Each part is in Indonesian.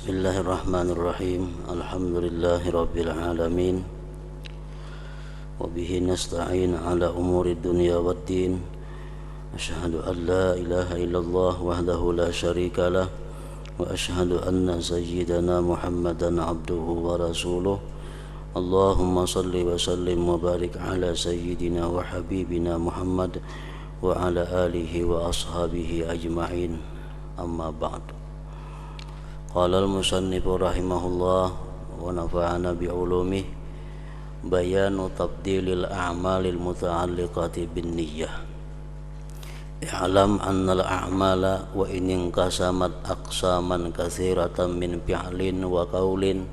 Bismillahirrahmanirrahim. Alhamdulillahirabbil alamin. Wa bihi nasta'in ala umuri dunya waddin. Asyhadu an la ilaha illallah wahdahu la syarikalah wa asyhadu anna sayyidana Muhammadan abduhu wa rasuluh. Allahumma salli wa sallim wa barik ala sayyidina wa habibina Muhammad wa ala alihi wa ashabihi ajma'in. Amma ba'du. Qala al-musannif rahimahullah wa nafa'ana bi'ulumih bayanu tabdilil a'malil muta'alliqati bin niyyah. I'lam annal a'mala wa in inqasamat aqsaman katsiratan min fi'lin wa qawlin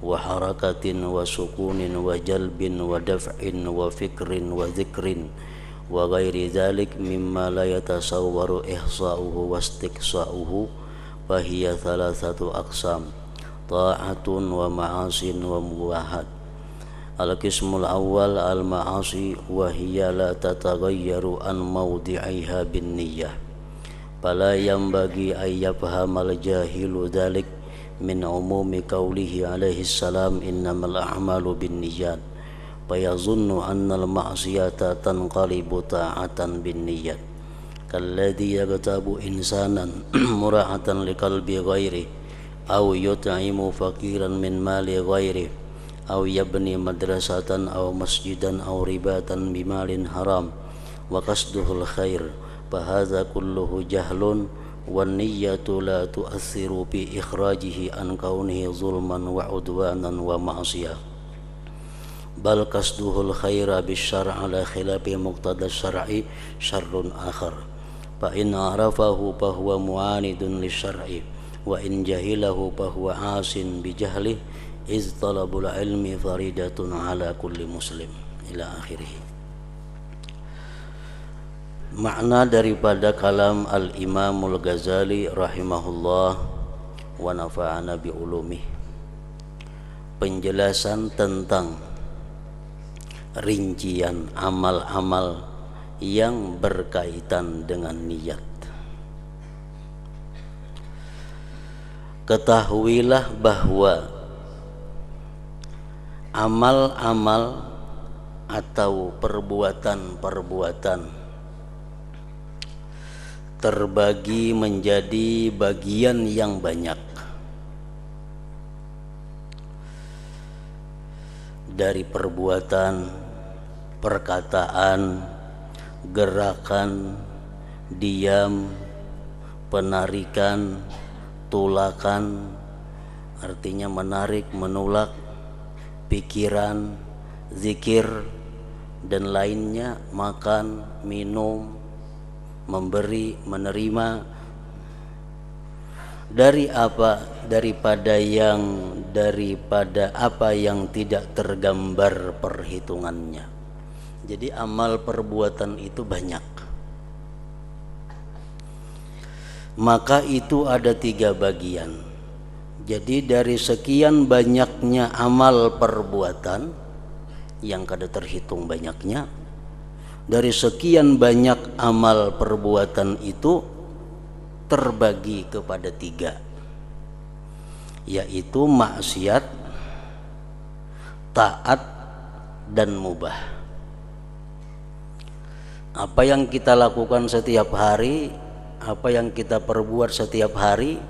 wa harakatin wa sukunin wa jalbin wa daf'in wa fikrin wa dzikrin wa ghairi dzalik mimma la yatasawwaru ihsa'uhu wa istiqsa'uhu fahiya thalathatu aqsam ta'atun wa ma'asin wa mubahat. Al-qismul awwal al-ma'asi wa hiya la tataghayyaru an mawdi'iha bin niyyah fala yanbaghi ay yafhamal jahilu dhalik min umumi qawlihi alaihi salam innamal a'malu bin niyyat fayazunnu anna al-ma'siyata tanqalibu ta'atan bin niyyat kalladhi yaghtabu insanan mura'atan liqalbi ghairi aw yut'imu faqiran min mali ghairi aw yabni madrasatan aw masjidan aw ribatan bimalin haram wa qasduhul khair fahadha kulluhu jahlun wan niyyatu la tu'athiru bi ikhrajihi an kaunihi zulman wa udwanan wa ma'siyah bal qasduhul khaira bisyar'i ala khilafi muqtada syar'i syarrun akhar fa in arafahu fa huwa mu'anidun lisyar'i wa in jahilahu fa huwa asin bi jahlihi iz talabul ilmi faridatun ala kulli muslim ila akhirih. Makna daripada kalam al-Imamul Ghazali rahimahullah wa nafa'ana bi ulumih, penjelasan tentang rincian amal-amal yang berkaitan dengan niat. Ketahuilah bahwa amal-amal atau perbuatan-perbuatan terbagi menjadi bagian yang banyak, dari perbuatan, perkataan, gerakan, diam, penarikan, tulakan, artinya menarik, menulak, pikiran, zikir, dan lainnya, makan, minum, memberi, menerima. Dari apa? Daripada apa yang tidak tergambar perhitungannya. Jadi amal perbuatan itu banyak. Maka itu ada 3 bagian. Jadi dari sekian banyaknya amal perbuatan yang kada terhitung banyaknya, dari sekian banyak amal perbuatan itu terbagi kepada 3, yaitu maksiat, taat, dan mubah. Apa yang kita lakukan setiap hari, apa yang kita perbuat setiap hari,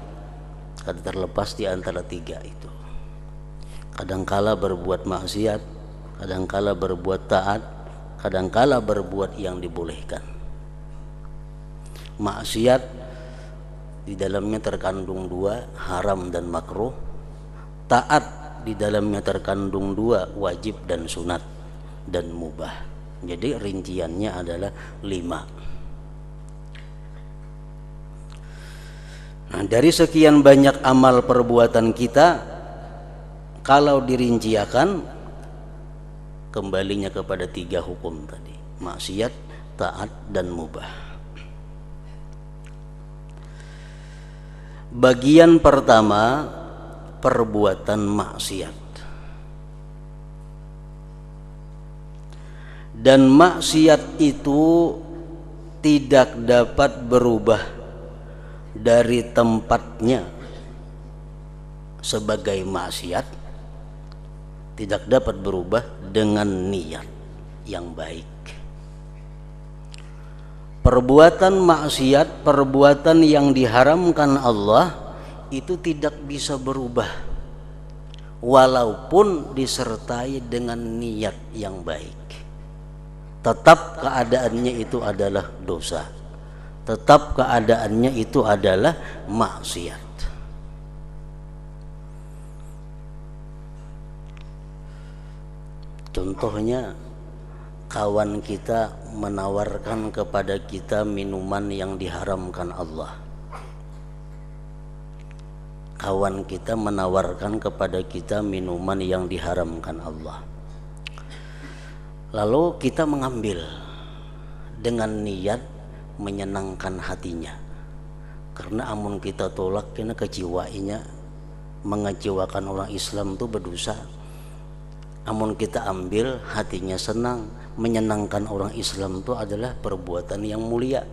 kada terlepas di antara 3 itu. Kadangkala berbuat maksiat, kadangkala berbuat taat, kadangkala berbuat yang dibolehkan. Maksiat di dalamnya terkandung 2, haram dan makruh. Taat di dalamnya terkandung 2, wajib dan sunat, dan mubah. Jadi rinciannya adalah 5. Nah, dari sekian banyak amal perbuatan kita, kalau dirinciakan, kembalinya kepada 3 hukum tadi: maksiat, taat, dan mubah. Bagian pertama, perbuatan maksiat. Dan maksiat itu tidak dapat berubah dari tempatnya sebagai maksiat tidak dapat berubah dengan niat yang baik. Perbuatan maksiat, perbuatan yang diharamkan Allah itu tidak bisa berubah walaupun disertai dengan niat yang baik. Tetap keadaannya itu adalah dosa, tetap keadaannya itu adalah maksiat. Contohnya, kawan kita menawarkan kepada kita minuman yang diharamkan Allah. Kawan kita menawarkan kepada kita minuman yang diharamkan Allah. Lalu kita mengambil dengan niat menyenangkan hatinya. Karena amun kita tolak, kena kecewainya, mengecewakan orang Islam itu berdosa. Amun kita ambil, hatinya senang, menyenangkan orang Islam itu adalah perbuatan yang mulia.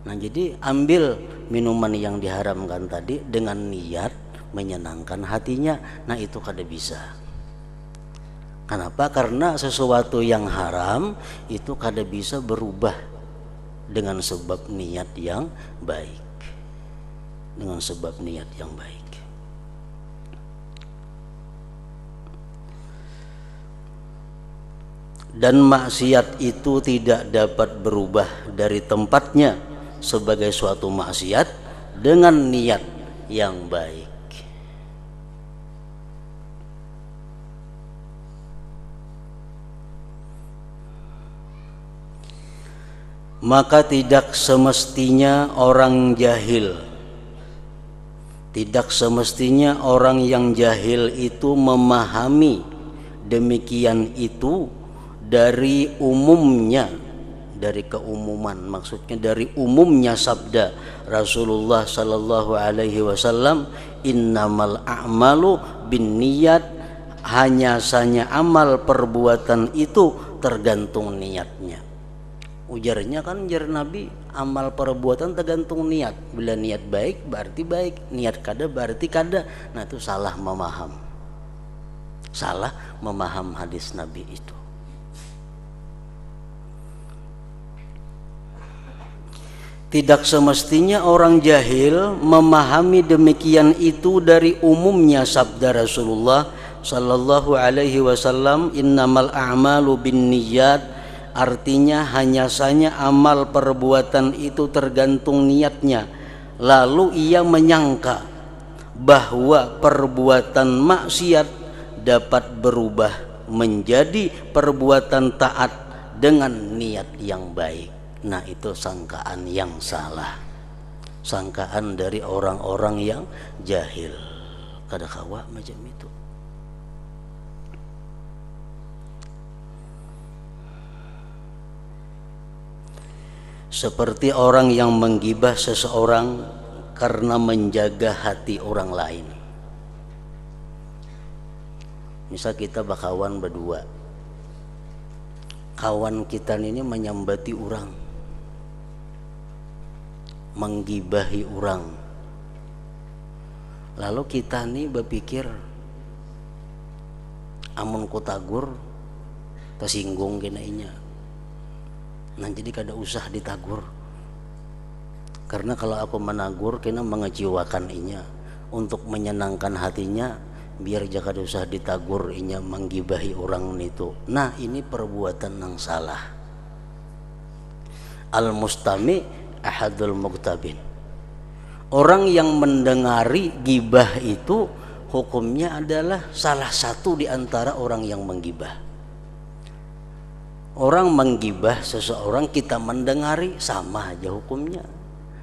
Nah, jadi ambil minuman yang diharamkan tadi dengan niat menyenangkan hatinya. Nah, itu kada bisa. Kenapa? Karena sesuatu yang haram itu kada bisa berubah dengan sebab niat yang baik. Dengan sebab niat yang baik. Dan maksiat itu tidak dapat berubah dari tempatnya sebagai suatu maksiat dengan niat yang baik. Maka tidak semestinya orang jahil, tidak semestinya orang yang jahil itu memahami demikian itu dari umumnya, dari keumuman, maksudnya dari umumnya sabda Rasulullah sallallahu alaihi wasallam, innamal a'malu binniyat, hanya saja amal perbuatan itu tergantung niatnya. Ujarnya kan, ujar Nabi, amal perbuatan tergantung niat. Bila niat baik berarti baik, niat kada berarti kada. Nah, itu salah memaham, salah memaham hadis Nabi itu. Tidak semestinya orang jahil memahami demikian itu dari umumnya sabda Rasulullah sallallahu alaihi wasallam, innamal a'malu binniyat, artinya hanya saja amal perbuatan itu tergantung niatnya. Lalu ia menyangka bahwa perbuatan maksiat dapat berubah menjadi perbuatan taat dengan niat yang baik. Nah, itu sangkaan yang salah, sangkaan dari orang-orang yang jahil. Kada kawa macam itu. Seperti orang yang menggibah seseorang karena menjaga hati orang lain. Misal kita bakawan berdua, kawan kita ini menyambati orang, menggibahi orang. Lalu kita nih berpikir, amun ku tagur tersinggung kena inya. Nah, jadi kada usah ditagur. Karena kalau aku menagur kena mengecewakan inya. Untuk menyenangkan hatinya, biar jangan usah ditagur inya menggibahi orang itu. Nah, ini perbuatan yang salah. Al-mustami ahadul muktabin. Orang yang mendengari gibah itu hukumnya adalah salah satu di antara orang yang menggibah. Orang menggibah seseorang, kita mendengari, sama aja hukumnya.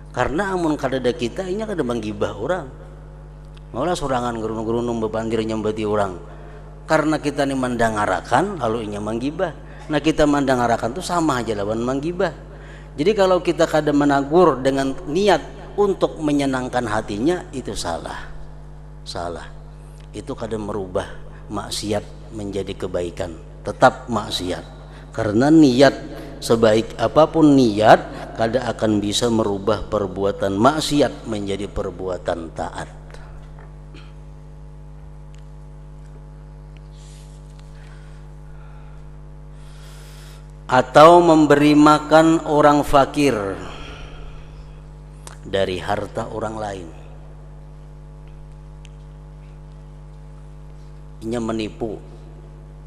Karena amun kadada kita ini kada menggibah orang. Malah sorangan gerunung-gerunung bebandir nyambati orang. Karena kita ini mendengarakan, lalu inya menggibah. Nah, kita mendengarakan itu sama aja lawan menggibah. Jadi kalau kita kada menagur dengan niat untuk menyenangkan hatinya, itu salah. Salah. Itu kada merubah maksiat menjadi kebaikan, tetap maksiat. Karena niat, sebaik apapun niat, kada akan bisa merubah perbuatan maksiat menjadi perbuatan taat. atau memberi makan orang fakir dari harta orang lain. Inya menipu,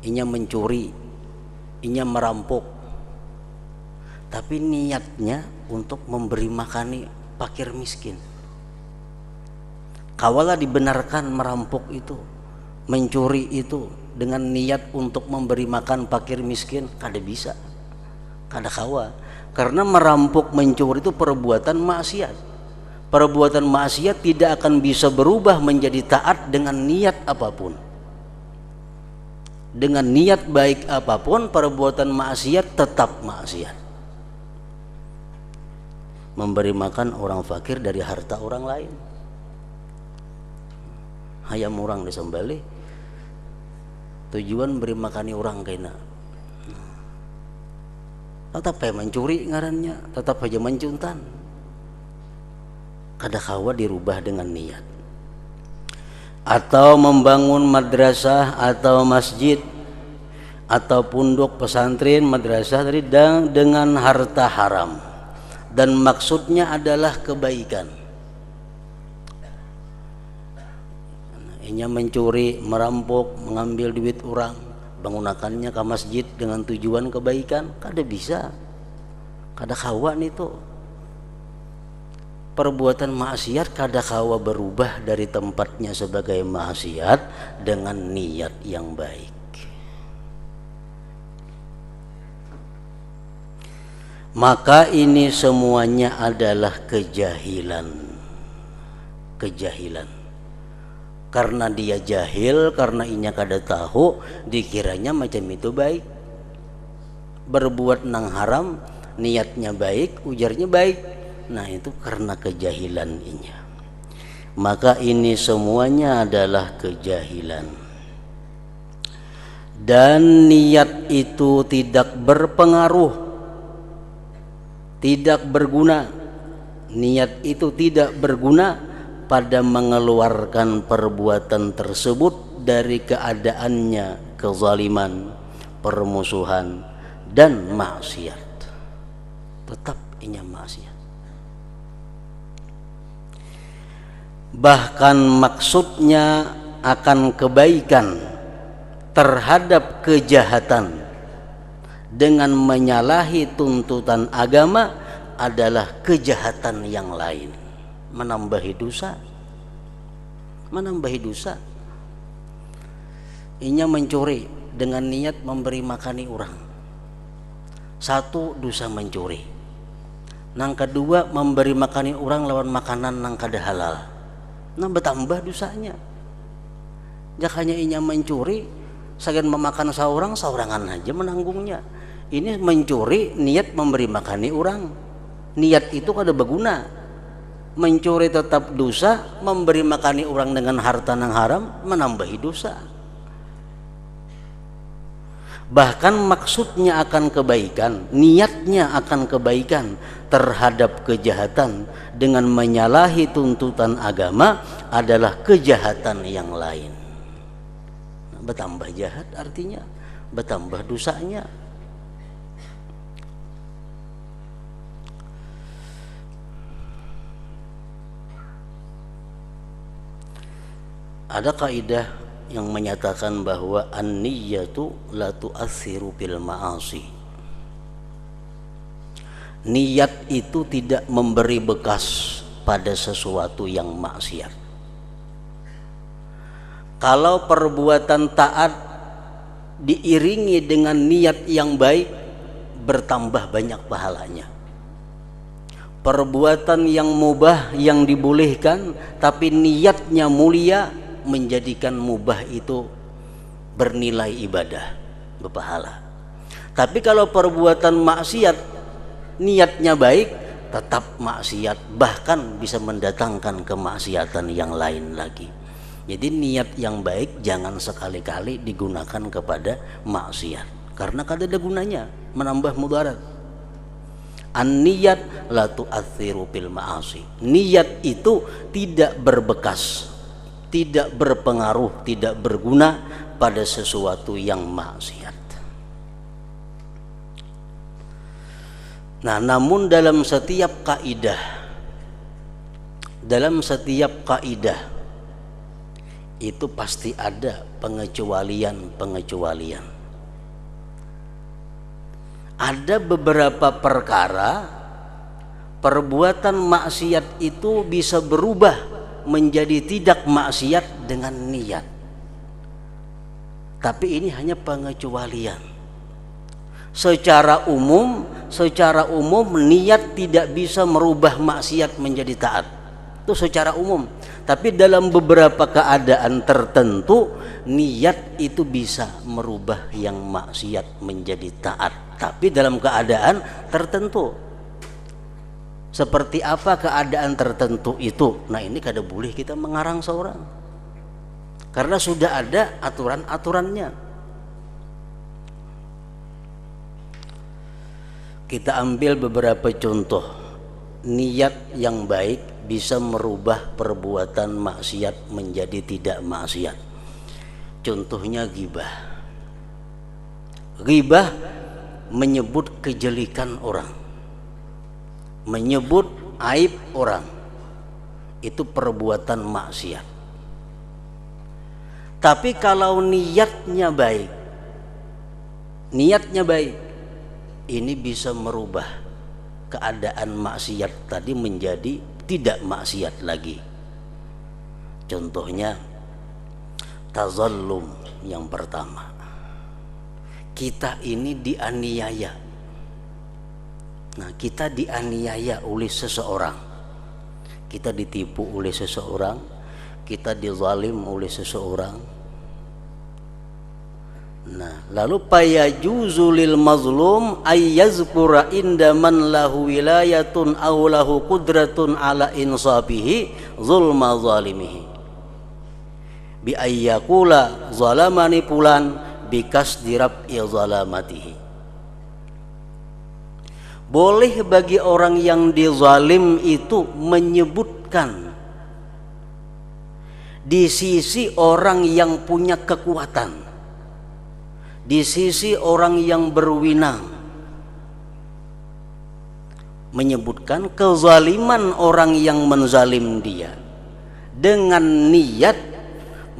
inya mencuri, inya merampok, tapi niatnya untuk memberi makani fakir miskin. Kawalah dibenarkan merampok itu, mencuri itu dengan niat untuk memberi makan fakir miskin, kada bisa, kada kawa. Karena merampok, mencuri itu perbuatan maksiat. Perbuatan maksiat tidak akan bisa berubah menjadi taat dengan niat apapun. Dengan niat baik apapun, perbuatan maksiat tetap maksiat. Memberi makan orang fakir dari harta orang lain. Hayam orang disembelih, tujuan beri makani orang kena. Tetap aja mencuri ngarannya, tetap aja mencuntan. Kada kawa dirubah dengan niat. Atau membangun madrasah atau masjid atau pondok pesantren madrasah tadi dengan harta haram, dan maksudnya adalah kebaikan. Inya mencuri, merampok, mengambil duit orang, menggunakannya ke masjid dengan tujuan kebaikan, kada bisa, kada kawa itu. Perbuatan maksiat kada kawa berubah dari tempatnya sebagai maksiat dengan niat yang baik. Maka ini semuanya adalah kejahilan. Kejahilan. Karena dia jahil, karena inya kada tahu, dikiranya macam itu baik. Berbuat nang haram, niatnya baik, ujarnya baik. Nah itu karena kejahilan inya. Maka ini semuanya adalah kejahilan. Dan niat itu tidak berpengaruh, tidak berguna. Niat itu tidak berguna pada mengeluarkan perbuatan tersebut dari keadaannya kezaliman, permusuhan, dan maksiat. Tetap inya maksiat. Bahkan maksudnya akan kebaikan terhadap kejahatan dengan menyalahi tuntutan agama adalah kejahatan yang lain, menambahi dosa. Menambahi dosa. Inya mencuri dengan niat memberi makani orang. Satu, dosa mencuri. Nang kedua, memberi makani orang lawan makanan nang kada halal. Nah bertambah dosanya. Jakanya inya mencuri, sagan memakan seorang, seorangan aja menanggungnya. Ini mencuri niat memberi makani orang. Niat itu kada berguna. Mencuri tetap dosa, memberi makani orang dengan harta nang haram menambahi dosa. Bahkan maksudnya akan kebaikan, niatnya akan kebaikan terhadap kejahatan dengan menyalahi tuntutan agama adalah kejahatan yang lain. Bertambah jahat artinya bertambah dosanya. Ada kaidah yang menyatakan bahwa an-niyyatu la tu'assiru bil ma'asi. Niat itu tidak memberi bekas pada sesuatu yang maksiat. Kalau perbuatan taat diiringi dengan niat yang baik, bertambah banyak pahalanya. Perbuatan yang mubah yang dibolehkan tapi niatnya mulia, menjadikan mubah itu bernilai ibadah, berpahala. Tapi kalau perbuatan maksiat niatnya baik, tetap maksiat, bahkan bisa mendatangkan kemaksiatan yang lain lagi. Jadi niat yang baik jangan sekali-kali digunakan kepada maksiat, karena kada ada gunanya, menambah mudarat. An-niyat la tu'atsiru bil ma'asi. Niat itu tidak berbekas, tidak berpengaruh, tidak berguna pada sesuatu yang maksiat. Nah, namun dalam setiap kaidah itu pasti ada pengecualian. Ada beberapa perkara perbuatan maksiat itu bisa berubah menjadi tidak maksiat dengan niat. Tapi ini hanya pengecualian. Secara umum niat tidak bisa merubah maksiat menjadi taat. Itu secara umum. Tapi dalam beberapa keadaan tertentu niat itu bisa merubah yang maksiat menjadi taat. Tapi dalam keadaan tertentu. Seperti apa keadaan tertentu itu? Nah, ini kada boleh kita mengarang seorang. Karena sudah ada aturan-aturannya. Kita ambil beberapa contoh. Niat yang baik bisa merubah perbuatan maksiat menjadi tidak maksiat. Contohnya ghibah. Ghibah menyebut kejelekan orang, menyebut aib orang. Itu perbuatan maksiat. Tapi kalau niatnya baik, ini bisa merubah keadaan maksiat tadi menjadi tidak maksiat lagi. Contohnya tazallum yang pertama. Kita ini dianiaya. Nah, kita dianiaya oleh seseorang. Kita ditipu oleh seseorang, kita dizalim oleh seseorang. Nah, lalu payajuzu lil mazlum ayyazkura inda man lahu wilayatun aw lahu qudratun ala insabihi zulma zalimihi bi ayyakula zalamani pulan bikas dirab zalamatihi. Boleh bagi orang yang dizalim itu menyebutkan di sisi orang yang punya kekuatan, di sisi orang yang berwenang, menyebutkan kezaliman orang yang menzalim dia dengan niat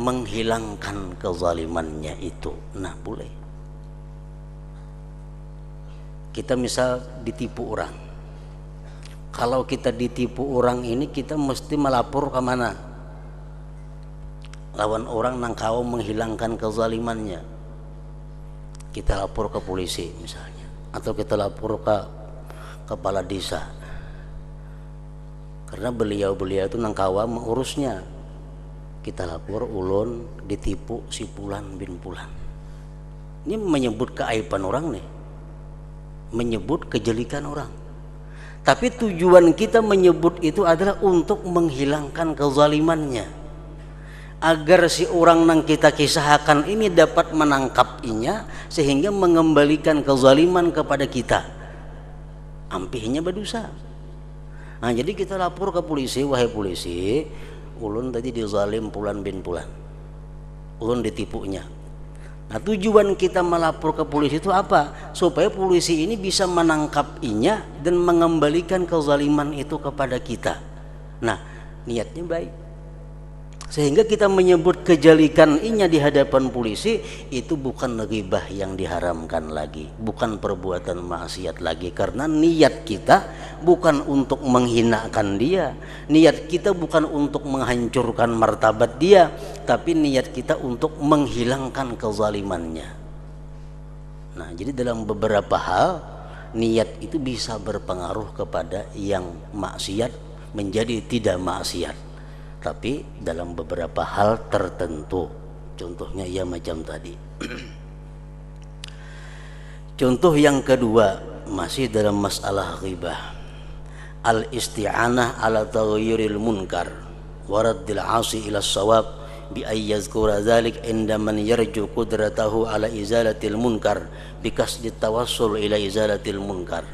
menghilangkan kezalimannya itu. Nah, boleh. Kita misal ditipu orang. Kalau kita ditipu orang ini, kita mesti melapor ke mana? Lawan orang nang kau menghilangkan kezalimannya. Kita lapor ke polisi misalnya, atau kita lapor ke kepala desa. Karena beliau itu nang kawa mengurusnya. Kita lapor ulun ditipu si Pulan bin Pulan. Ini menyebut keaiban orang nih, menyebut kejelekan orang. Tapi tujuan kita menyebut itu adalah untuk menghilangkan kezalimannya, agar si orang yang kita kisahkan ini dapat menangkapinya sehingga mengembalikan kezaliman kepada kita. Ampihnya berdosa. Nah, jadi kita lapor ke polisi, wahai polisi, ulun tadi dizalim Pulan bin Pulan, ulun ditipunya. Nah, tujuan kita melapor ke polisi itu apa? Supaya polisi ini bisa menangkapinya dan mengembalikan kezaliman itu kepada kita. Nah, niatnya baik. Sehingga kita menyebut kejelekan inya di hadapan polisi, itu bukan ghibah yang diharamkan lagi, bukan perbuatan maksiat lagi, karena niat kita bukan untuk menghinakan dia, niat kita bukan untuk menghancurkan martabat dia, tapi niat kita untuk menghilangkan kezalimannya. Nah, jadi dalam beberapa hal niat itu bisa berpengaruh kepada yang maksiat menjadi tidak maksiat. Tapi dalam beberapa hal tertentu, contohnya ya macam tadi. Contoh yang kedua masih dalam masalah ghibah, al-isti'anah ala taghayyuril munkar wa raddil 'asi ila shawab bi ay yazkura dzalik inda man yarju qudratahu ala izalatil munkar bi kasdit tawassul ila izalatil munkar.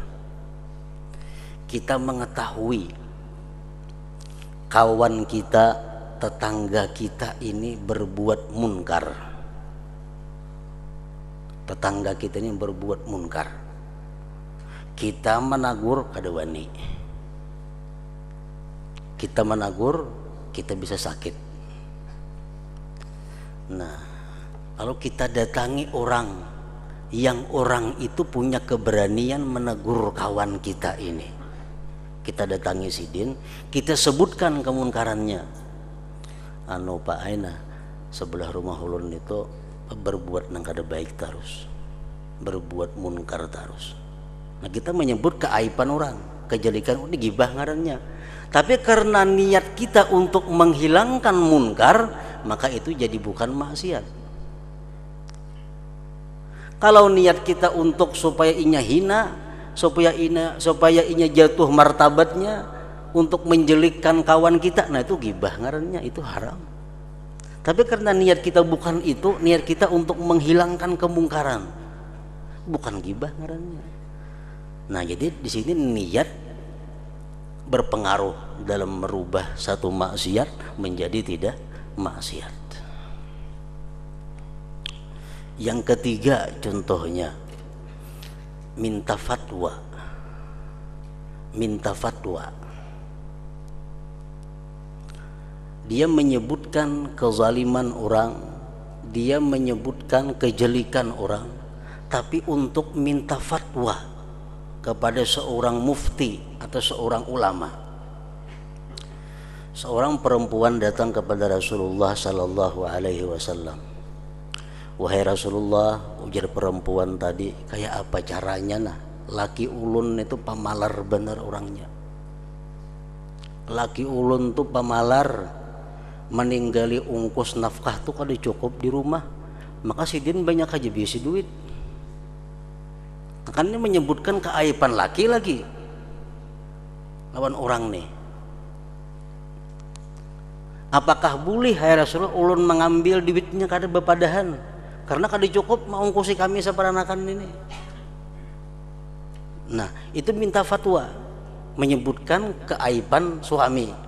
Kita mengetahui kawan kita, tetangga kita ini berbuat munkar. Tetangga kita ini berbuat munkar. kita menagur kada wani, kita menagur kita bisa sakit. Nah, kalau kita datangi orang yang orang itu punya keberanian menegur kawan kita ini, kita datangi sidin, kita sebutkan kemunkarannya. Anu Pak Aina sebelah rumah ulun itu berbuat nang kada baik terus, berbuat munkar terus. Nah, kita menyebut keaiban orang, kejelekan ini gibah ngarannya. Tapi karena niat kita untuk menghilangkan munkar, maka itu jadi bukan maksiat. Kalau niat kita untuk supaya inya hina, supaya inya jatuh martabatnya, untuk menjelikkan kawan kita, nah itu gibah ngarannya, itu haram. Tapi karena niat kita bukan itu, niat kita untuk menghilangkan kemungkaran, bukan gibah ngarannya. Nah, jadi di sini niat berpengaruh dalam merubah satu maksiat menjadi tidak maksiat. Yang ketiga contohnya minta fatwa. Minta fatwa. Dia menyebutkan kezaliman orang, dia menyebutkan kejelikan orang, tapi untuk minta fatwa kepada seorang mufti atau seorang ulama. Seorang perempuan datang kepada Rasulullah sallallahu alaihi wasallam. Wahai Rasulullah, ujar perempuan tadi, kayak apa caranya nah? Laki ulun itu pamalar bener orangnya. Laki ulun tuh pamalar, meninggali ungkus nafkah tuh kada cukup di rumah. Maka sidin banyak aja bisi duit. Kan ini menyebutkan keaiban laki lagi lawan orang nih. Apakah boleh hai Rasulullah ulun mengambil duitnya kada bepadahan karena kada cukup mengungkusi kami seperanakan ini? Nah, itu minta fatwa, menyebutkan keaiban suami.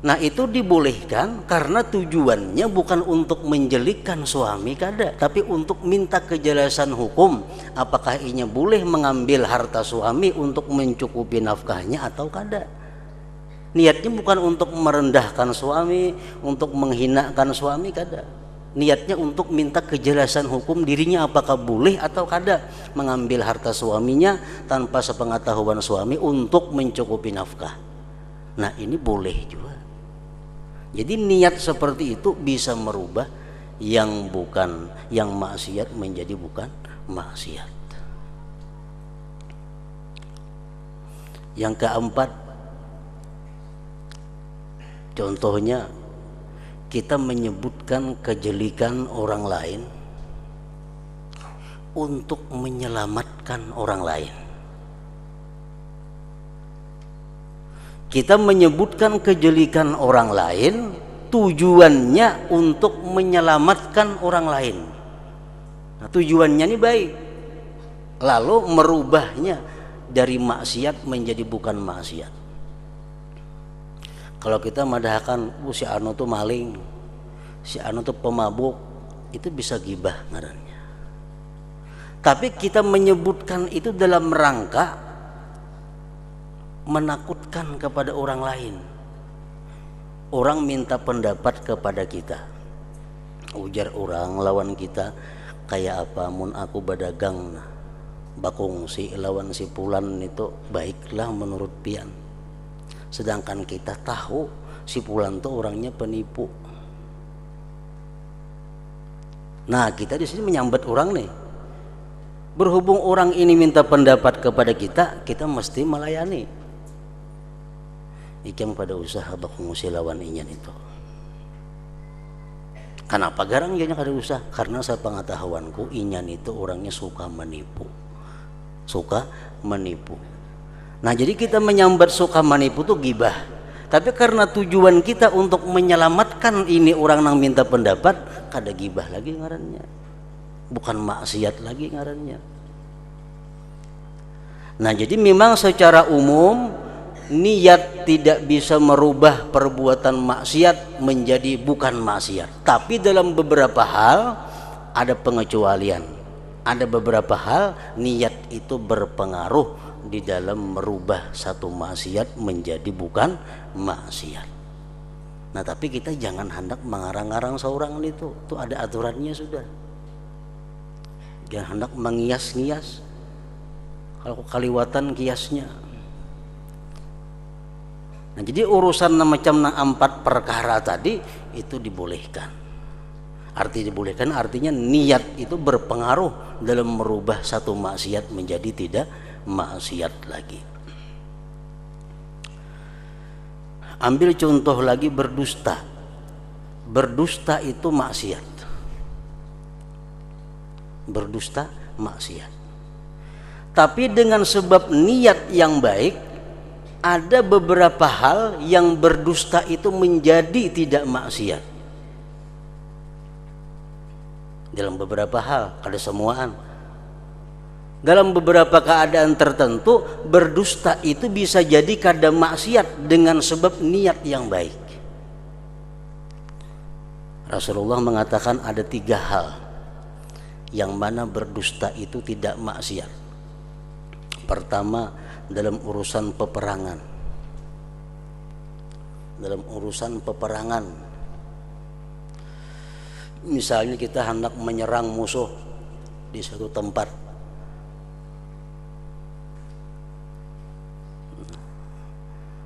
Nah, itu dibolehkan karena tujuannya bukan untuk menjelikkan suami kada, tapi untuk minta kejelasan hukum, apakah inya boleh mengambil harta suami untuk mencukupi nafkahnya atau kada. Niatnya bukan untuk merendahkan suami, untuk menghinakan suami kada. Niatnya untuk minta kejelasan hukum dirinya, apakah boleh atau kada mengambil harta suaminya tanpa sepengetahuan suami untuk mencukupi nafkah. Nah, ini boleh juga. Jadi niat seperti itu bisa merubah yang bukan, yang maksiat menjadi bukan maksiat. Yang keempat, contohnya kita menyebutkan kejelikan orang lain untuk menyelamatkan orang lain. Kita menyebutkan kejelikan orang lain tujuannya untuk menyelamatkan orang lain. Nah, tujuannya ini baik, lalu merubahnya dari maksiat menjadi bukan maksiat. Kalau kita madahkan si anu tuh maling, si anu tuh pemabuk, itu bisa gibah ngarannya. Tapi kita menyebutkan itu dalam rangka menakutkan kepada orang lain. Orang minta pendapat kepada kita, ujar orang lawan kita, kayak apa mun aku badagang bakung si lawan si Pulan itu baiklah menurut pian. Sedangkan kita tahu si Pulan tuh orangnya penipu. Nah, kita di sini menyambat orang nih. Berhubung orang ini minta pendapat kepada kita, kita mesti melayani. Ikam pada usaha bakung si lawan inyan itu. Kenapa garang ianya kada usah? Karena saya pengetahuanku inyan itu orangnya suka menipu. Suka menipu. Nah, jadi kita menyambat suka menipu tuh gibah. Tapi karena tujuan kita untuk menyelamatkan ini orang yang minta pendapat, kada gibah lagi ngarannya. Bukan maksiat lagi ngarannya. Nah, jadi memang secara umum niat tidak bisa merubah perbuatan maksiat menjadi bukan maksiat. Tapi dalam beberapa hal ada pengecualian. Ada beberapa hal niat itu berpengaruh di dalam merubah satu maksiat menjadi bukan maksiat. Nah tapi kita jangan hendak mengarang-arang seorang itu ada aturannya sudah. Jangan hendak mengias-ngias. Kalau kaliwatan kiasnya. Nah jadi urusan macam 4 perkara tadi itu dibolehkan. Arti dibolehkan artinya niat itu berpengaruh dalam merubah satu maksiat menjadi tidak maksiat lagi. Ambil contoh lagi berdusta. Berdusta itu maksiat. Berdusta maksiat. Tapi dengan sebab niat yang baik, ada beberapa hal yang berdusta itu menjadi tidak maksiat. Dalam beberapa hal, kada semuaan. Dalam beberapa keadaan tertentu, berdusta itu bisa jadi kada maksiat dengan sebab niat yang baik. Rasulullah mengatakan ada 3 hal yang mana berdusta itu tidak maksiat. Pertama, dalam urusan peperangan. Dalam urusan peperangan. Misalnya kita hendak menyerang musuh di suatu tempat.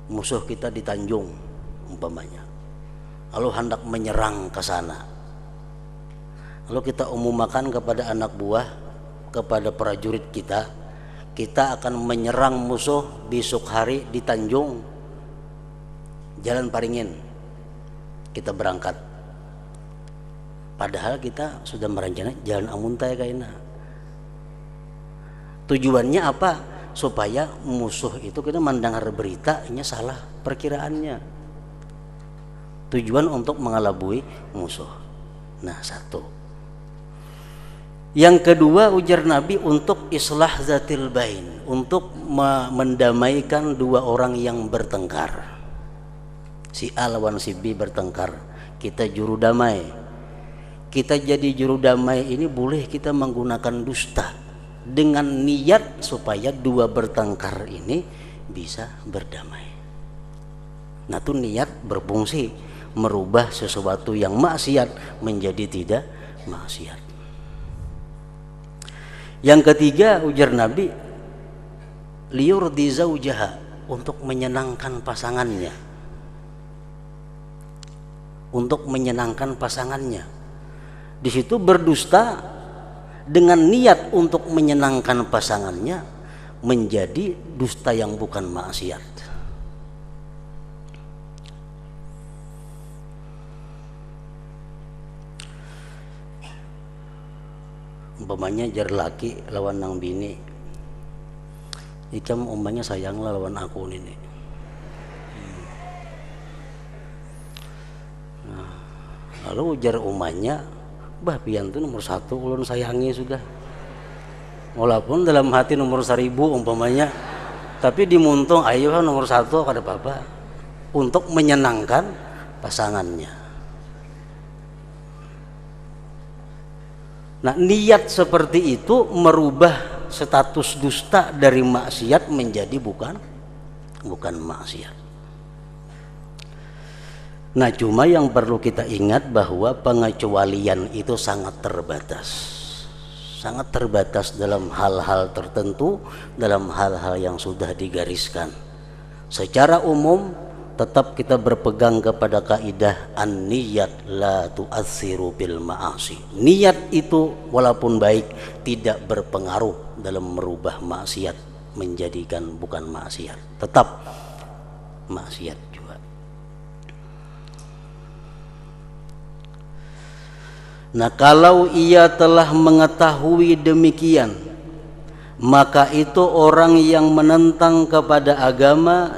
Musuh kita di Tanjung umpamanya. Lalu hendak menyerang ke sana. Lalu kita umumkan kepada anak buah, kepada prajurit kita akan menyerang musuh besok hari di Tanjung. Jalan Paringin. Kita berangkat. Padahal kita sudah merencanakan jalan amuntai kaina. Tujuannya apa? Supaya musuh itu kita mendengar berita ini salah perkiraannya. Tujuan untuk mengelabui musuh. Nah, satu. Yang kedua ujar Nabi untuk islah zatil bain, untuk mendamaikan 2 orang yang bertengkar. Si A lawan si B bertengkar, kita juru damai. Kita jadi juru damai ini boleh kita menggunakan dusta dengan niat supaya 2 bertengkar ini bisa berdamai. Nah itu niat berfungsi merubah sesuatu yang maksiat menjadi tidak maksiat. Yang ketiga ujar Nabi liyurdi zaujaha, untuk menyenangkan pasangannya. Untuk menyenangkan pasangannya. Di situ berdusta dengan niat untuk menyenangkan pasangannya menjadi dusta yang bukan maksiat. Umpamanya jar laki lawan nang bini, ikam umpamanya sayanglah lawan aku ini. Nah, lalu ujar umanya, bah pian tuh nomor 1 ulun sayangi sudah. Walaupun dalam hati nomor 1000 umpamanya, tapi dimuntung ayo nomor 1 kada apa-apa untuk menyenangkan pasangannya. Nah, niat seperti itu merubah status dusta dari maksiat menjadi bukan maksiat. Nah cuma yang perlu kita ingat bahwa pengecualian itu sangat terbatas dalam hal-hal tertentu, dalam hal-hal yang sudah digariskan. Secara umum tetap kita berpegang kepada kaidah an-niyat la tu'atsiru bil ma'asi. Niat itu walaupun baik tidak berpengaruh dalam merubah maksiat menjadikan bukan maksiat, tetap maksiat. Nah kalau ia telah mengetahui demikian, maka itu orang yang menentang kepada agama,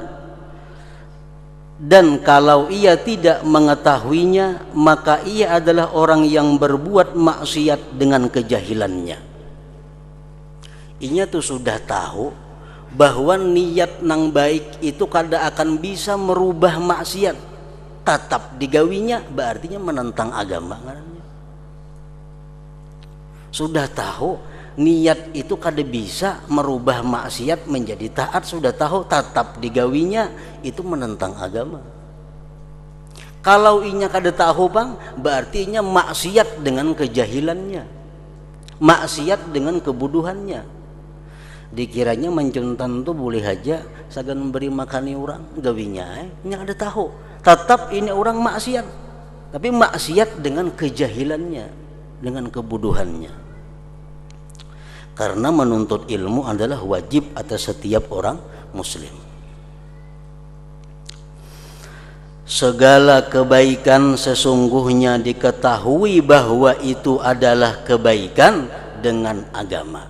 dan kalau ia tidak mengetahuinya, maka ia adalah orang yang berbuat maksiat dengan kejahilannya. Inya tuh sudah tahu bahwa niat nang baik itu kada akan bisa merubah maksiat, tetap digawinya berartinya menentang agama. Sudah tahu niat itu kada bisa merubah maksiat menjadi taat. Sudah tahu tetap digawinya, itu menentang agama. Kalau inya kada tahu bang, berarti inya maksiat dengan kejahilannya, maksiat dengan kebodohannya. Dikiranya mencuntan tuh boleh aja sagan memberi makani orang, gawinya inya kada tahu, tetap ini orang maksiat, tapi maksiat dengan kejahilannya, dengan kebodohannya. Karena menuntut ilmu adalah wajib atas setiap orang muslim. Segala kebaikan sesungguhnya diketahui bahwa itu adalah kebaikan dengan agama.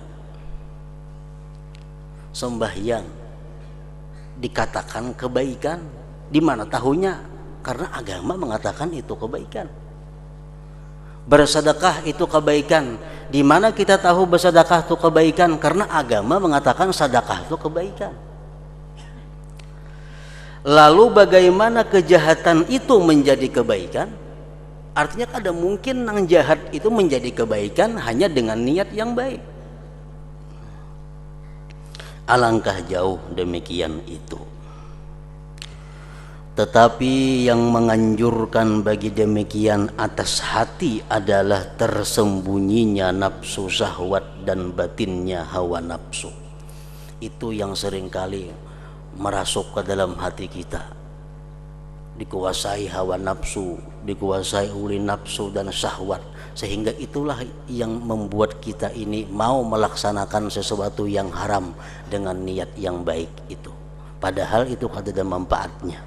Sembahyang dikatakan kebaikan, di mana tahunya? Karena agama mengatakan itu kebaikan. Bersedekah itu kebaikan, di mana kita tahu bersedekah itu kebaikan? Karena agama mengatakan sedekah itu kebaikan. Lalu bagaimana kejahatan itu menjadi kebaikan? Artinya kada mungkin yang jahat itu menjadi kebaikan hanya dengan niat yang baik. Alangkah jauh demikian itu. Tetapi yang menganjurkan bagi demikian atas hati adalah tersembunyinya nafsu syahwat dan batinnya hawa nafsu. Itu yang seringkali merasuk ke dalam hati kita, dikuasai hawa nafsu, dikuasai oleh nafsu dan syahwat, sehingga itulah yang membuat kita ini mau melaksanakan sesuatu yang haram dengan niat yang baik itu, padahal itu kada ada manfaatnya.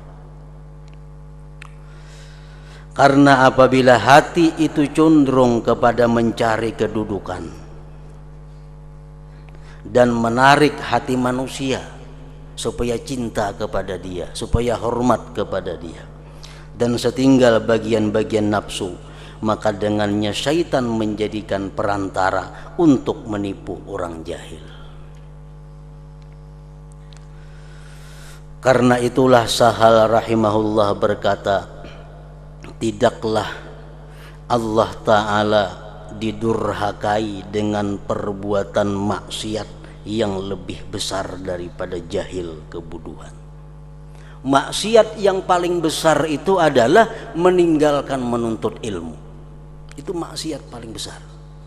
Karena apabila hati itu cenderung kepada mencari kedudukan dan menarik hati manusia supaya cinta kepada dia, supaya hormat kepada dia, dan setinggal bagian-bagian nafsu, maka dengannya syaitan menjadikan perantara untuk menipu orang jahil. Karena itulah Sahal rahimahullah berkata, tidaklah Allah Ta'ala didurhakai dengan perbuatan maksiat yang lebih besar daripada jahil kebodohan. Maksiat yang paling besar itu adalah meninggalkan menuntut ilmu. Itu maksiat paling besar.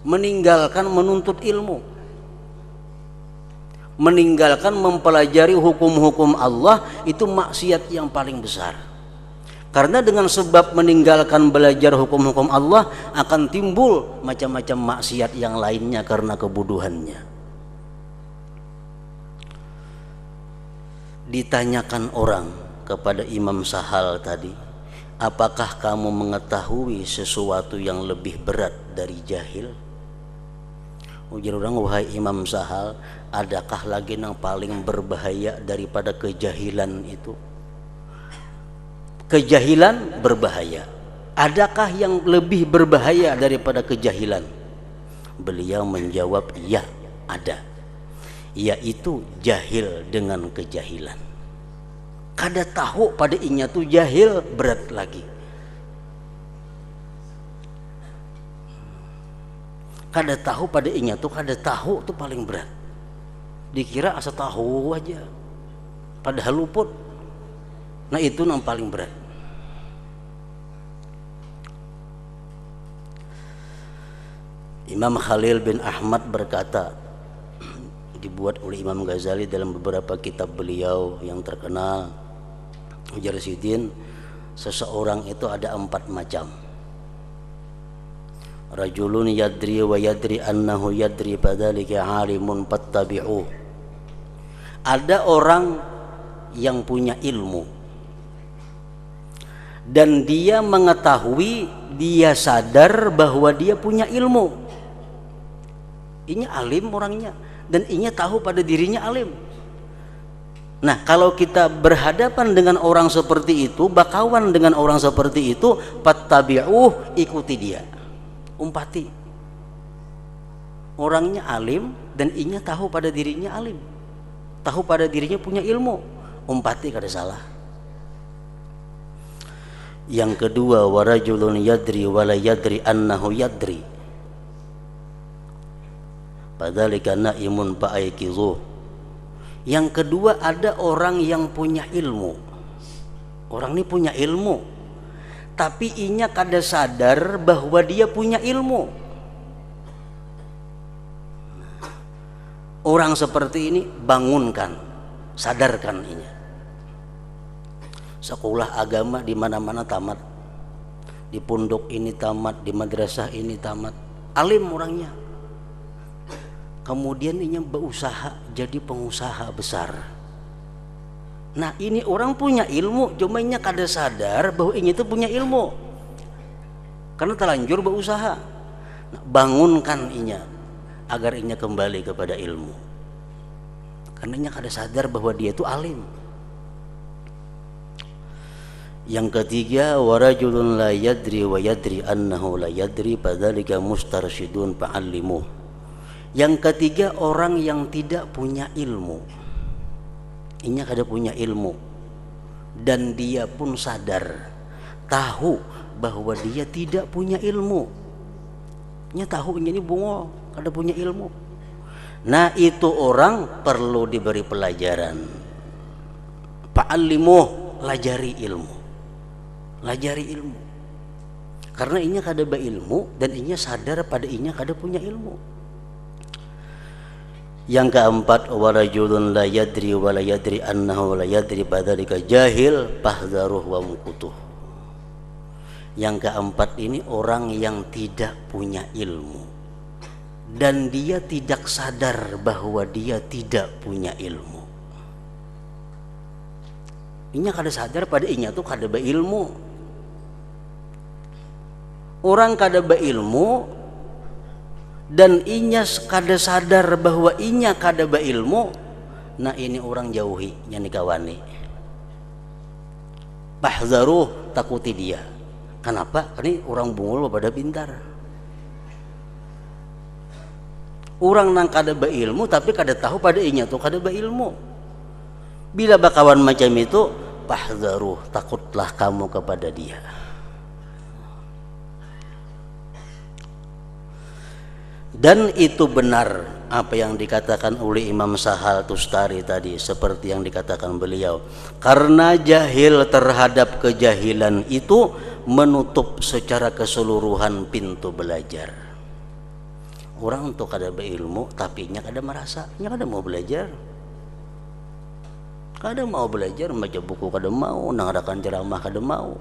Meninggalkan menuntut ilmu, meninggalkan mempelajari hukum-hukum Allah, itu maksiat yang paling besar. Karena dengan sebab meninggalkan belajar hukum-hukum Allah akan timbul macam-macam maksiat yang lainnya karena kebodohannya. Ditanyakan orang kepada Imam Sahal tadi, apakah kamu mengetahui sesuatu yang lebih berat dari jahil? Ujar orang, wahai Imam Sahal, adakah lagi yang paling berbahaya daripada kejahilan itu? Kejahilan berbahaya. Adakah yang lebih berbahaya daripada kejahilan? Beliau menjawab, ya ada, yaitu jahil dengan kejahilan. Kada tahu pada inya tuh jahil, berat lagi. Kada tahu pada inya tuh, kada tahu tuh paling berat. Dikira asa tahu aja, padahal luput. Nah itu yang paling berat. Imam Khalil bin Ahmad berkata, dibuat oleh Imam Ghazali dalam beberapa kitab beliau yang terkenal, ujar Sidin, seseorang itu ada 4 macam. Rajulun yadri wa yadri annahu yadri fadzalika alimun fattabi'uh. Ada orang yang punya ilmu dan dia mengetahui, dia sadar bahwa dia punya ilmu. Inya alim orangnya, dan inya tahu pada dirinya alim. Nah, kalau kita berhadapan dengan orang seperti itu, bakawan dengan orang seperti itu, fattabi'uh, ikuti dia, umpati. Orangnya alim dan inya tahu pada dirinya alim, tahu pada dirinya punya ilmu, umpati, kada salah. Yang kedua, warajulun yadri wala yadri annahu yadri. Fadzalika naimun fa'aikizuh. Yang kedua, ada orang yang punya ilmu. Orang ini punya ilmu, tapi inya kada sadar bahwa dia punya ilmu. Orang seperti ini bangunkan, sadarkan inya. Sekolah agama di mana-mana tamat, di pondok ini tamat, di madrasah ini tamat, alim orangnya. Kemudian inya berusaha jadi pengusaha besar. Nah, ini orang punya ilmu, cuma inya kada sadar bahwa inya itu punya ilmu karena terlanjur berusaha. Nah, bangunkan inya agar inya kembali kepada ilmu, karena inya kada sadar bahwa dia itu alim. Yang ketiga, warajulun la yadri wa yadri annahu la yadri fadzalika mustarsyidun fa'allimuh. Yang ketiga, orang yang tidak punya ilmu. Inya kada punya ilmu dan dia pun sadar, tahu bahwa dia tidak punya ilmu. Inya tahu inya ini bungo, kada punya ilmu. Nah, itu orang perlu diberi pelajaran. Fa'allimuh, lajari ilmu. Lajari ilmu. Karena inya kada berilmu dan inya sadar pada inya kada punya ilmu. Yang keempat, warajulun la yadri wa la yadri annahu la yadri fadzalika jahil fahdharuh wa mukutuh. Yang keempat ini orang yang tidak punya ilmu dan dia tidak sadar bahwa dia tidak punya ilmu. Inya kada sadar pada inya tuh kada beilmu. Orang kada beilmu dan inya kada sadar bahwa inya kada beilmu. Nah, ini orang jauhi, yang dikawani. Fahdharuh, takuti dia. Kenapa? Ini orang bungul pada pintar. Orang nang kada beilmu tapi kada tahu pada inya tuh kada beilmu. Bila bakawan macam itu, fahdharuh, takutlah kamu kepada dia. Dan itu benar apa yang dikatakan oleh Imam Sahal Tustari tadi, seperti yang dikatakan beliau, karena jahil terhadap kejahilan itu menutup secara keseluruhan pintu belajar. Orang untuk kada berilmu tapi nya kada merasa, nya kada mau belajar, kada mau belajar, baca buku kada mau, nangadakan ceramah kada mau,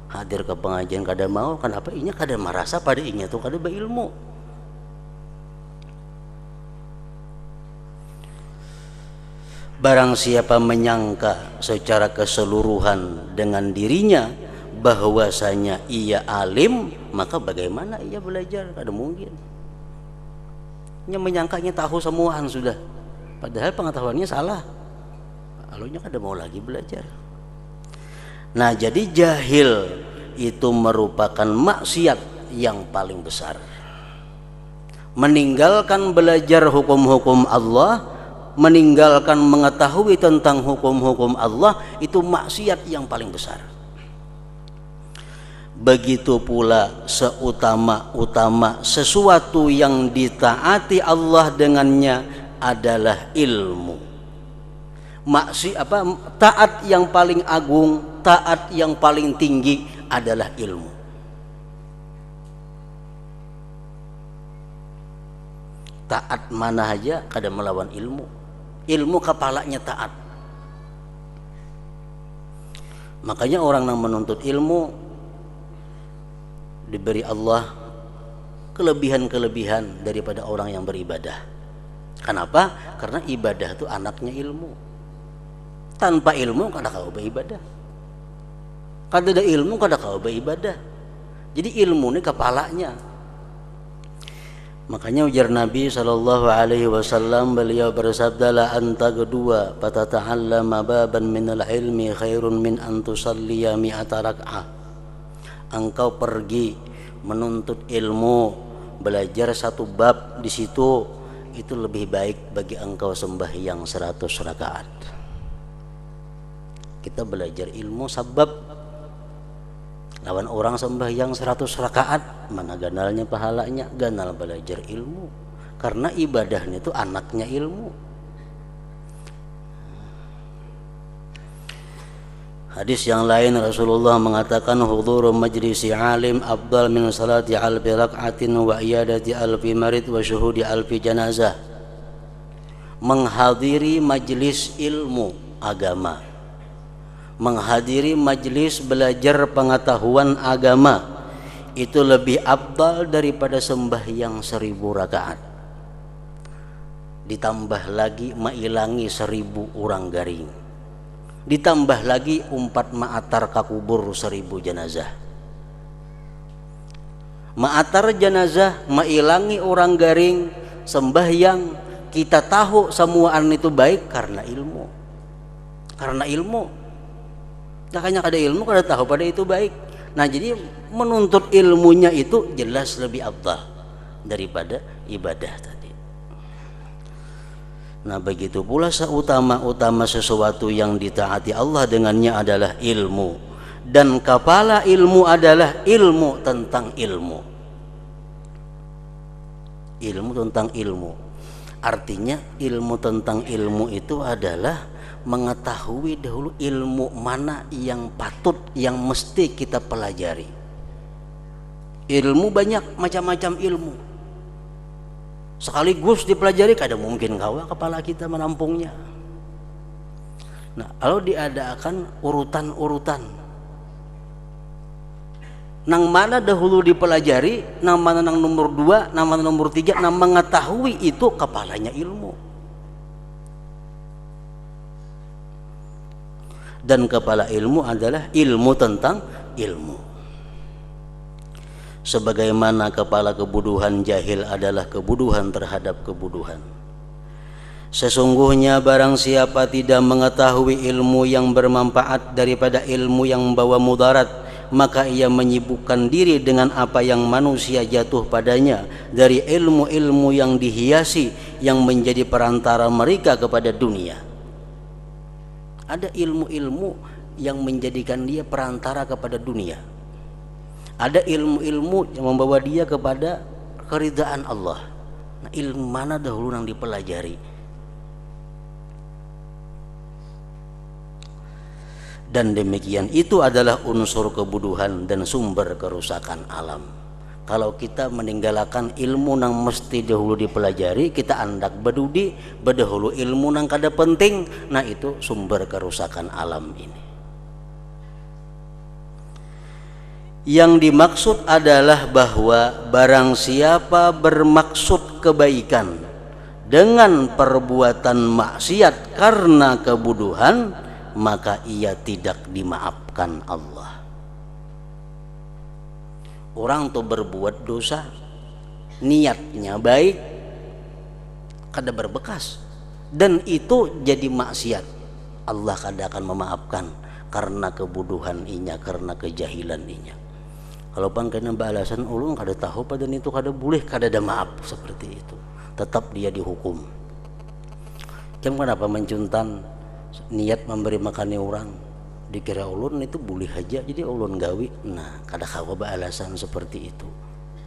hadir ke pengajian kada mau. Kenapa? Inya kada merasa pada inya tuh kada berilmu. Barang siapa menyangka secara keseluruhan dengan dirinya bahwasanya ia alim, maka bagaimana ia belajar? Kada mungkin. Ia menyangkanya tahu semuaan sudah, padahal pengetahuannya salah. Lalunya kada mau lagi belajar. Nah, jadi jahil itu merupakan maksiat yang paling besar. Meninggalkan belajar hukum-hukum Allah, meninggalkan mengetahui tentang hukum-hukum Allah, itu maksiat yang paling besar. Begitu pula seutama-utama sesuatu yang ditaati Allah dengannya adalah ilmu. Taat yang paling agung, taat yang paling tinggi adalah ilmu. Taat mana aja kada melawan ilmu. Ilmu kepalanya taat. Makanya orang yang menuntut ilmu diberi Allah kelebihan-kelebihan daripada orang yang beribadah. Kenapa? Karena ibadah itu anaknya ilmu. Tanpa ilmu kada kau beribadah. Kada ada ilmu kada kau beribadah. Jadi ilmu ini kepalanya. Makanya ujar Nabi SAW, beliau bersabda, la anta kedua fatata'allama baban minal ilmi khairun min an tusalliya mi'ata rak'ah. Engkau pergi menuntut ilmu, belajar satu bab di situ, itu lebih baik bagi engkau sembahyang 100 rakaat. Kita belajar ilmu sebab lawan orang sembahyang 100 rakaat, mana ganalnya pahalanya? Ganal belajar ilmu. Karena ibadahnya itu anaknya ilmu. Hadis yang lain Rasulullah mengatakan hudhuru majlisi alim afdal min salati alfi rak'atin wa iyadati alfi marid wa syuhudi alfi janazah. Menghadiri majlis ilmu agama, menghadiri majlis belajar pengetahuan agama itu lebih afdal daripada sembahyang 1000 rakaat. Ditambah lagi mailangi 1000 orang garing. Ditambah lagi umpat ma'atar kakubur 1000 jenazah. Ma'atar jenazah, mailangi orang garing, sembahyang, kita tahu semuaan itu baik karena ilmu. Karena ilmu. Makanya kada ilmu kada tahu pada itu baik. Nah, jadi menuntut ilmunya itu jelas lebih afdal daripada ibadah tadi. Nah, begitu pula seutama-utama sesuatu yang ditaati Allah dengannya adalah ilmu. Dan kepala ilmu adalah ilmu tentang ilmu. Ilmu tentang ilmu. Artinya ilmu tentang ilmu itu adalah mengetahui dahulu ilmu mana yang patut, yang mesti kita pelajari. Ilmu banyak, macam-macam ilmu. Sekaligus dipelajari, kada mungkin kawa kepala kita menampungnya. Nah, kalau diadakan urutan-urutan, nang mana dahulu dipelajari, nang mana nang nomor 2, nang mana nomor 3, nang mengetahui itu kepalanya ilmu. Dan kepala ilmu adalah ilmu tentang ilmu. Sebagaimana kepala kebodohan jahil adalah kebodohan terhadap kebodohan. Sesungguhnya barang siapa tidak mengetahui ilmu yang bermanfaat daripada ilmu yang membawa mudarat, maka ia menyibukkan diri dengan apa yang manusia jatuh padanya dari ilmu-ilmu yang dihiasi yang menjadi perantara mereka kepada dunia. Ada ilmu-ilmu yang menjadikan dia perantara kepada dunia. Ada ilmu-ilmu yang membawa dia kepada keridhaan Allah. Nah, ilmu mana dahulu yang dipelajari? Dan demikian itu adalah unsur kebodohan dan sumber kerusakan alam. Kalau kita meninggalkan ilmu nang mesti dahulu dipelajari, kita andak bedudi bedahulu ilmu nang kada penting, nah itu sumber kerusakan alam ini. Yang dimaksud adalah bahwa barang siapa bermaksud kebaikan dengan perbuatan maksiat karena kebodohan, maka ia tidak dimaafkan Allah. Orang tuh berbuat dosa, niatnya baik, kada berbekas, dan itu jadi maksiat, Allah kada akan memaafkan karena kebodohan inya, karena kejahilan inya. Kalau bang kena balasan ulun kada tahu pada itu kada boleh, kada ada maaf seperti itu, tetap dia dihukum. Kenapa mencuntan niat memberi makan orang, dikira ulun itu boleh aja jadi ulun gawi. Nah, kada kawa alasan seperti itu.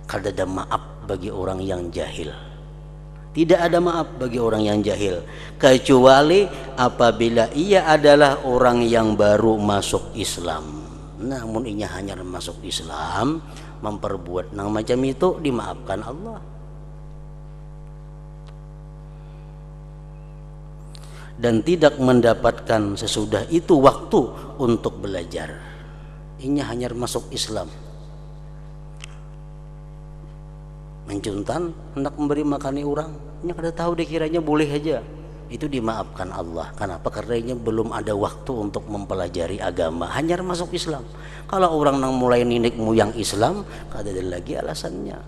Kada ada maaf bagi orang yang jahil. Tidak ada maaf bagi orang yang jahil, kecuali apabila ia adalah orang yang baru masuk Islam. Namun inya hanya masuk Islam, memperbuat nang macam itu, dimaafkan Allah. Dan tidak mendapatkan sesudah itu waktu untuk belajar. Ini hanya masuk Islam, mencuntan, hendak memberi makani orang, ini kada tahu dikiranya boleh aja, itu dimaafkan Allah. Kenapa? Karena ini belum ada waktu untuk mempelajari agama, hanya masuk Islam. Kalau orang nang mulai ninik moyang Islam, kada ada lagi alasannya.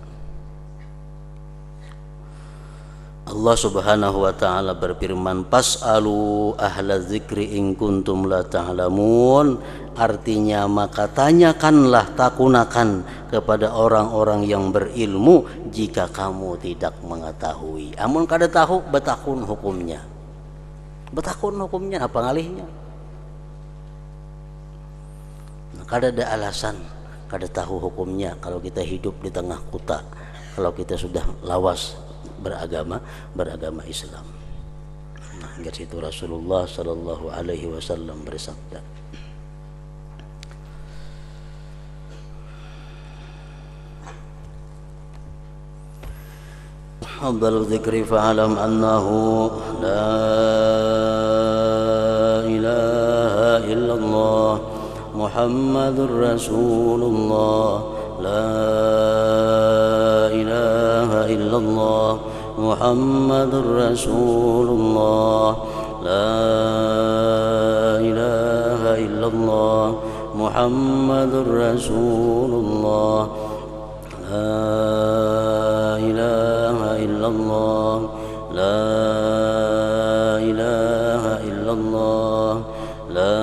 Allah Subhanahu wa taala berfirman, "Fas'alu ahla dzikri in kuntum la ta'lamun." Artinya, maka tanyakanlah, takunakan kepada orang-orang yang berilmu jika kamu tidak mengetahui. Amun kada tahu, betakun hukumnya. Betakun hukumnya apa ngalihnya? Nah, kada ada alasan kada tahu hukumnya kalau kita hidup di tengah kota. Kalau kita sudah lawas beragama Islam. Nah, hingga situ Rasulullah sallallahu alaihi wasallam bersabda, afdalu dzikri fa'alam annahu la ilaha illallah Muhammadur Rasulullah, la ilaha illallah Muhammadur Rasulullah, la ilaha illallah Muhammadur Rasulullah, la ilaha illallah, la ilaha illallah, la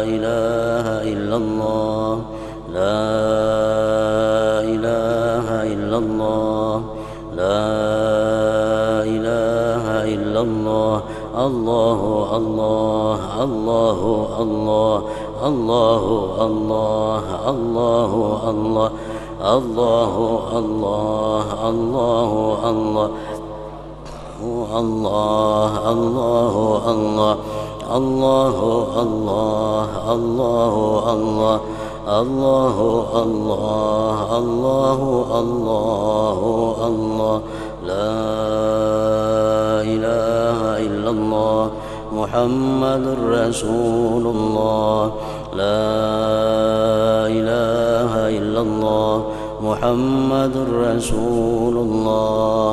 ilaha illallah, la ilaha illallah, la ilaha illallah. Allahu Allah, Allahu Allah, Allahu Allah, Allahu Allah, Allahu Allah, Allahu Allah, Allah, Allahu Allah, Allahu Allah, Allahu Allah, Allahu Allah, Allahu Allahu Allah, la ilaha illallah Muhammadur Rasulullah, la ilaha illallah Muhammadur Rasulullah,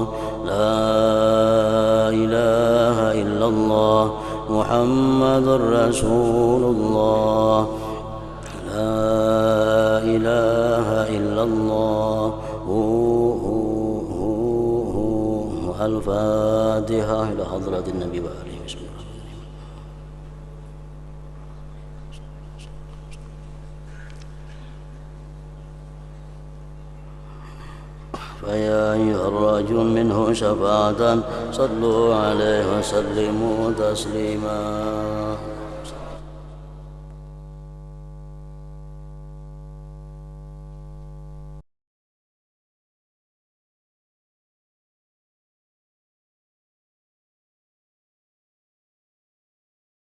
la ilaha illallah Muhammadur Rasulullah, la ilaha illallah. Al-Fatihah ila hadratin Nabi wa alihi wasallam. فيا أيها الراجون منه شفاعة صلوا عليه وسلموا تسليما.